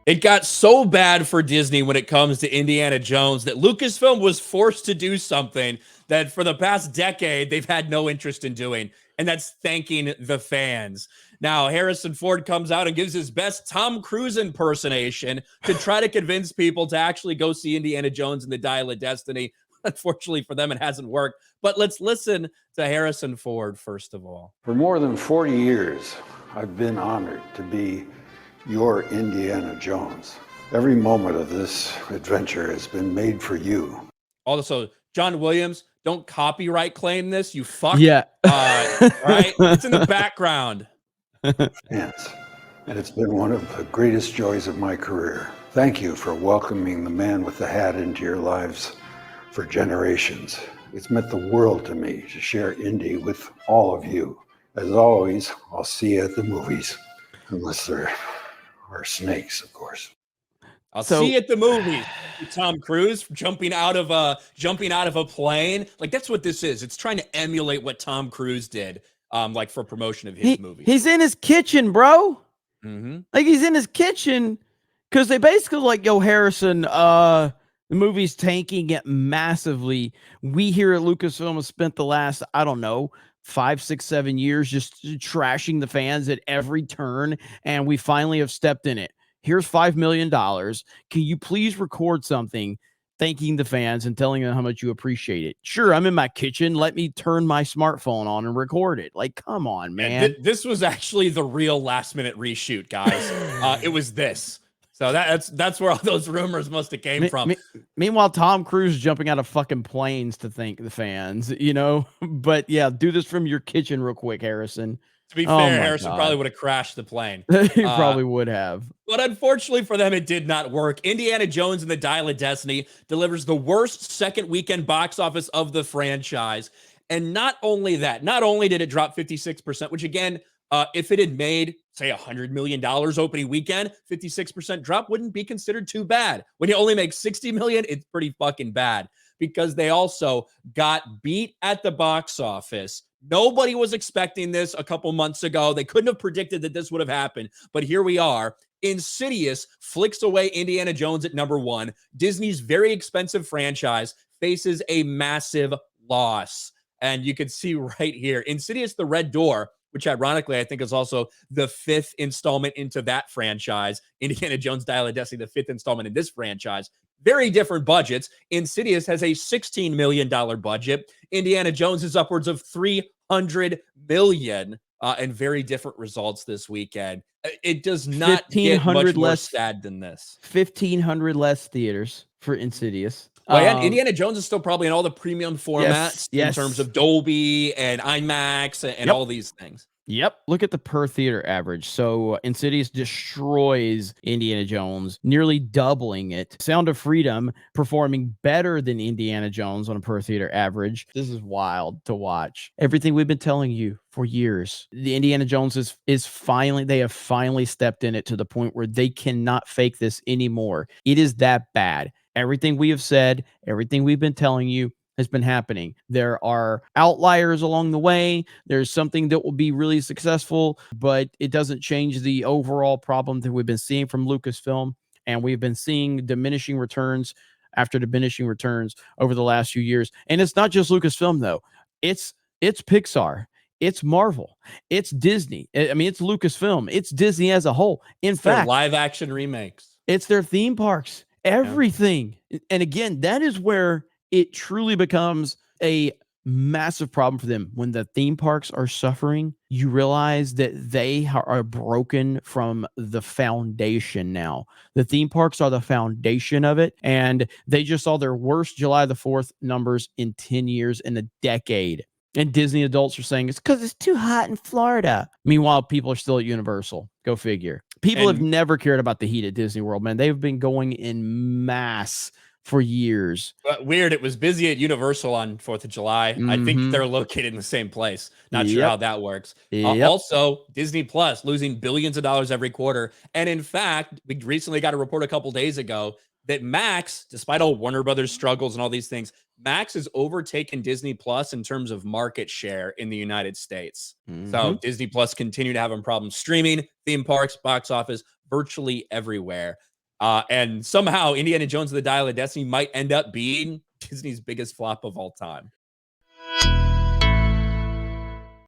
It got so bad for Disney when it comes to Indiana Jones that Lucasfilm was forced to do something that for the past decade they've had no interest in doing, and that's thanking the fans. Now, Harrison Ford comes out and gives his best Tom Cruise impersonation to try to convince people to actually go see Indiana Jones and the Dial of Destiny. Unfortunately for them, it hasn't worked. But let's listen to Harrison Ford first of all. For more than 40 years, I've been honored to be your Indiana Jones. Every moment of this adventure has been made for you. Also, John Williams, don't copyright claim this, you fuck. Yeah. Right? It's in the background. Fans. And it's been one of the greatest joys of my career. Thank you for welcoming the man with the hat into your lives for generations. It's meant the world to me to share Indy with all of you. As always, I'll see you at the movies, unless there are snakes, of course. I'll see you at the movies. Tom Cruise jumping out of a plane. Like, that's what this is. It's trying to emulate what Tom Cruise did, like for promotion of his movie. He's in his kitchen, bro. Mm-hmm. Like, he's in his kitchen because they basically like, yo, Harrison, the movie's tanking it massively. We here at Lucasfilm have spent the last, I don't know, 5, 6, 7 years just trashing the fans at every turn, and we finally have stepped in it. Here's $5 million. Can you please record something thanking the fans and telling them how much you appreciate it? Sure, I'm in my kitchen. Let me turn my smartphone on and record it. Like, come on, man. This was actually the real last-minute reshoot, guys. It was this. So that's where all those rumors must have came from. Meanwhile, Tom Cruise jumping out of fucking planes to thank the fans, you know? But yeah, do this from your kitchen real quick, Harrison. To be fair, Harrison probably would have crashed the plane. He probably would have. But unfortunately for them, it did not work. Indiana Jones and the Dial of Destiny delivers the worst second weekend box office of the franchise. And not only that, not only did it drop 56%, which again, if it had made, say, $100 million opening weekend, 56% drop wouldn't be considered too bad. When you only make $60 million, it's pretty fucking bad because they also got beat at the box office. Nobody was expecting this a couple months ago. They couldn't have predicted that this would have happened, but here we are. Insidious flicks away Indiana Jones at number 1. Disney's very expensive franchise faces a massive loss. And you can see right here, Insidious the Red Door, which ironically I think is also the 5th installment into that franchise. Indiana Jones Dial of Destiny, the 5th installment in this franchise. Very different budgets. Insidious has a $16 million budget. Indiana Jones is upwards of $300 million, and very different results this weekend. It does not get much more sad than this. 1,500 less theaters for Insidious. Well, Indiana Jones is still probably in all the premium formats in terms of Dolby and IMAX and all these things. Yep. Look at the per theater average. So Insidious destroys Indiana Jones, nearly doubling it. Sound of Freedom performing better than Indiana Jones on a per theater average. This is wild to watch. Everything we've been telling you for years. The Indiana Jones is finally, they have finally stepped in it to the point where they cannot fake this anymore. It is that bad. Everything we have said, everything we've been telling you has been happening. There are outliers along the way. There's something that will be really successful, but it doesn't change the overall problem that we've been seeing from Lucasfilm. And we've been seeing diminishing returns after diminishing returns over the last few years. And it's not just Lucasfilm, though. It's Pixar. It's Marvel. It's Disney. I mean, it's Lucasfilm. It's Disney as a whole. In fact, live action remakes. It's their theme parks. Everything. Yeah. And again, that is where it truly becomes a massive problem for them. When the theme parks are suffering, you realize that they are broken from the foundation now. The theme parks are the foundation of it, and they just saw their worst July the 4th numbers in 10 years, in a decade. And Disney adults are saying it's because it's too hot in Florida. Meanwhile, people are still at Universal. Go figure. People have never cared about the heat at Disney World, man. They've been going in mass for years. But weird, it was busy at Universal on 4th of July. I think they're located in the same place. Not sure how that works. Also, Disney Plus losing billions of dollars every quarter. And in fact, we recently got a report a couple days ago that Max, despite all Warner Brothers struggles and all these things, Max has overtaken Disney Plus in terms of market share in the United States. So Disney Plus continue to have problems streaming, theme parks, box office, virtually everywhere. And somehow Indiana Jones and the Dial of Destiny might end up being Disney's biggest flop of all time.